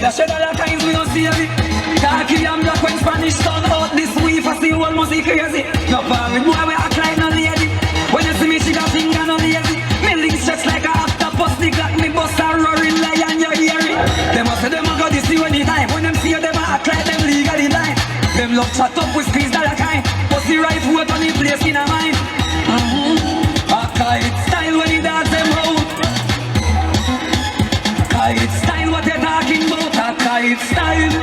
a shed all the times we don't see it. Cautiion black when Spanish turn out this week for see whole music crazy. No far with boy we act like no lady. When you see me she got finger no lazy. Me link stretch like a octopus. The Glock me bust a roaring lion you hear it. Them a say them a go this see anytime. When them see you them a act like them legally blind. Them love chat up with squeeze dollar kind. Pussy right foot on the place in a mind. A kite style when the dogs them out. Kite style what you talking about. A kite style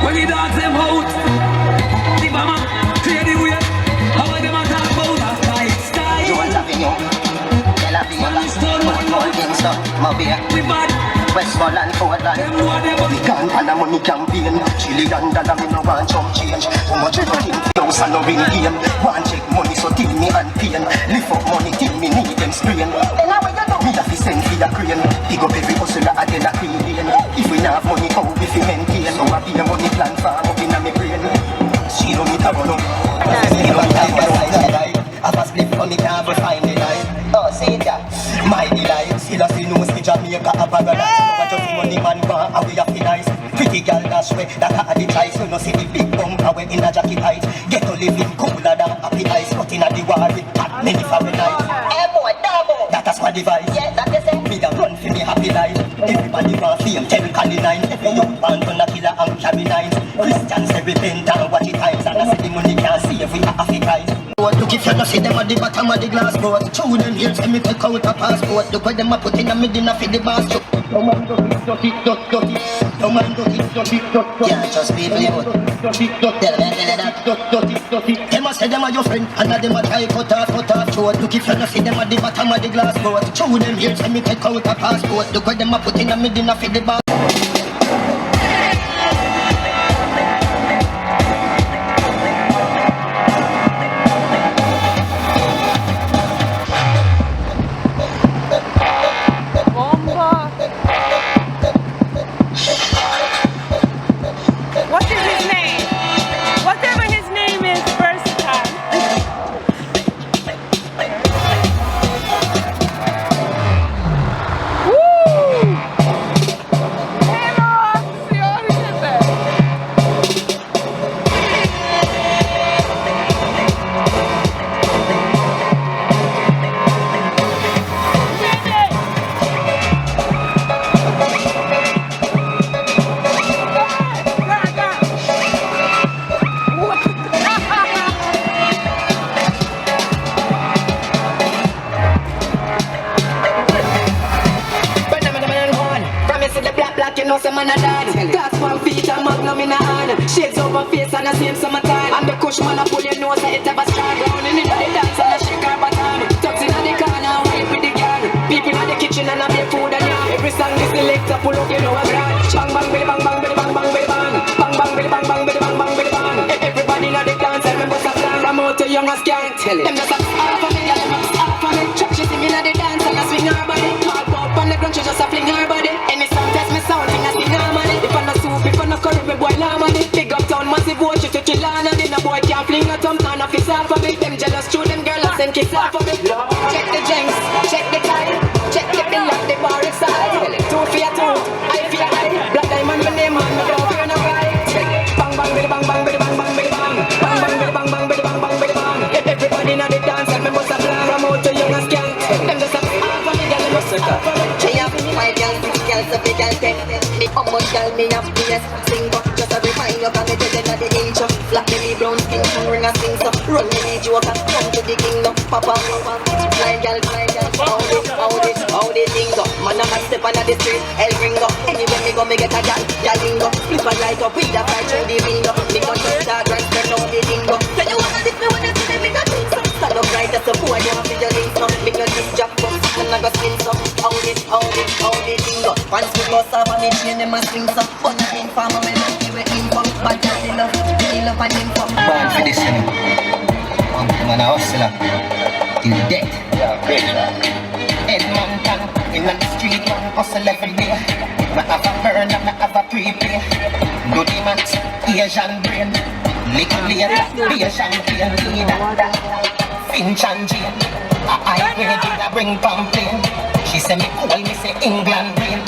when the dogs them out. The mama clear the way. How them a talk about a kite style. You want having you? Tell having you. More gangsta, my beer. We bad. Westmoreland, Portland. We can't pan a money campaign. $1 trillion, me no want chump change. Too much money, house and no ring game. Want check money, so till me and pain. Lift up money till me need them sprain. Then how you do? Me have to send for the crane. Pick up every hustler again a clean lane. If we not have money, how we fi maintain? So I be a money plan farm up in a me brain. She don't need to run up. Have a split on the car, we find the light. Oh, see that? My delight. Still a see no see Jamaica a paradise. Never just money man bar, and we have the nice. Pretty girl dash way, that are the choice. You know see the big bumper way in a jacket height. Get to living cooler than happy ice. Cut in a the war with hot many Fahrenheit. Hey boy, double. That a squad device. Yeah, that is it. Me da run for me happy life. Everybody want fame, tell Cali 9. Every young man turn a killer and carry 9. Christians say repent and watch it times. And I say the money can't save we are Africans. Look if you don't see them at the bottom of the glass board. Through them here, say me take out a passport. Look where them a put in a middle of the basket. No man dirty. No man dirty. Yeah, just people you would. Tell them that. Them a say them are your friend, and them a try cut off throat. Look if you don't see them at the bottom of the glass board. Through them here, say me take out a passport. Look where them a put in a middle of the basket. Shades over face and the same summertime. And the kush man a pull your nose and it ever start rounding in the dance and a shake her bottom. Tucks in the corner, wipe with the gun. People in the kitchen and a make food and yam. Every song is selector, pull up you know a brand. Bang bang billy bang bang billy bang bang billy bang. Bang bang billy bang bang billy bang bang billy bang. Everybody in the dance and members of plan. I'm out to young as can tell it. Them just half of me, yeah, them just half of me. Track she sing in the dance and a swing her body. Hard up on the ground, she just a fling her body. Any song test me sound, thing a sing harmony. If I'm a soup, if I'm a curry, me boil harmony. Big up town, massive watch, you to kill on and then a boy can't fling a thumb, none of his half of me. Them jealous through them girl, and send kiss half of me. Check the jenks, check the tie, check the bill of the bar side. 2 for your 2, I for your eye. Black diamond, my name on, my dog, you're not right. Bang bang, biddy bang bang, biddy bang bang, biddy bang. Bang bang, biddy bang bang, biddy bang bang, biddy bang. Everybody in the dance, and me must have plan. I'm out to young as can. Them just have half of me, girl, must have half of me. She have my girl, so big girl, me how much girl, me have PS, sing up. Just a refine your body, get in the inch up. Black belly, brown skin, ring a sing so. Run me, joker, come to the kingdom. Papa, fly girl, how they things up. Man, I'm a step on the street, El Ringo. Anywhere me go, me get a gal, lingo. Flip a light up, with a fire through the window. Me got to start right, turn on the lingo. Tell you what, I did me when you see me, me got things up. Stand up right, that's a poor, you have to your links up. Me got this jack box, and I got skins up. How they things up. Once we go serve and me chain, them a swing up. But I ain't farmer, me not give it income. But I love and income. Born for this, you know. Man a hustler till death. Edmonton, in the street, man hustle every day. Me have a burn and me have a prepay. Do the max, Asian brain. Little later, Asian brain leader. Finch and Jane, a high grade did a bring complaint. She say me cool, me say England brain.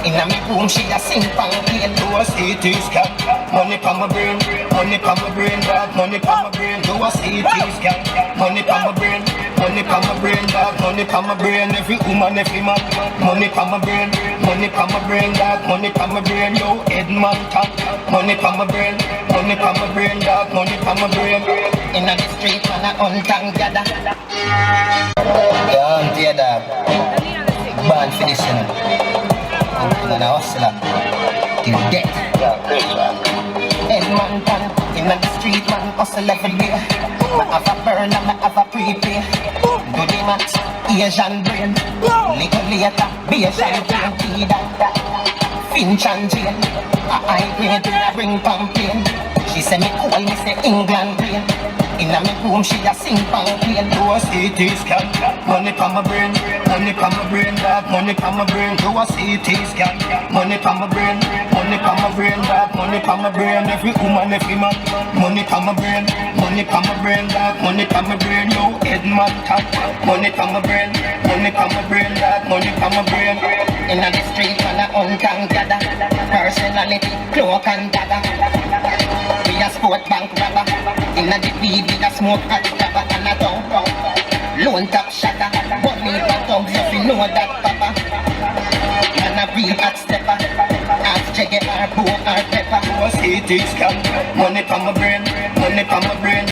In a me room, she a sing pancake. Do a CT scan. Money pa my brain, money pa my brain, dog. Money pa my brain. Do a CT scan. Money pa my brain, money pa my brain, dog. Money pa my brain. Every woman, every man. Money pa my brain, money pa my brain, dog. Money pa my brain. Yo, head man top. Money pa my brain, money pa my brain, dog. Money pa my brain. In the street, man, I untang gather. Yeah, auntie, dog. Born for this, you know. Man, I hustler. Till death. Head man pan, in the street, man, hustle every day. I have a burn and I have a prepay. Do the max, Asian brain. Little later, be a champagne, tea that. Finch and Jane. A high grade, I bring pamphlet. She say me cool, me say England rain. In a me room, she a sing pamphlet. Do a CT scan. Money pa my brain, money pa my brain, dog. Money pa my brain. Do a CT scan. Money pa my brain, money pa my brain, dog. Money pa my brain. Every woman, every man. Money pa my brain, money pa my brain, dog. Money pa my brain. Yo, head man top. Money pa my brain, money pa my brain, dog. Money pa my brain. In the street, man, I untang gather. Personality, cloak and dagger. We a sport bank robber. In the DB, we a smoke hot cover and a tongue. Lone top shatter. But me for tongue, so we know that papa. Man a real hot stepper. Ask Jaggy or Bo or Pepper. CT scan. Money pa my brain, money pa my brain.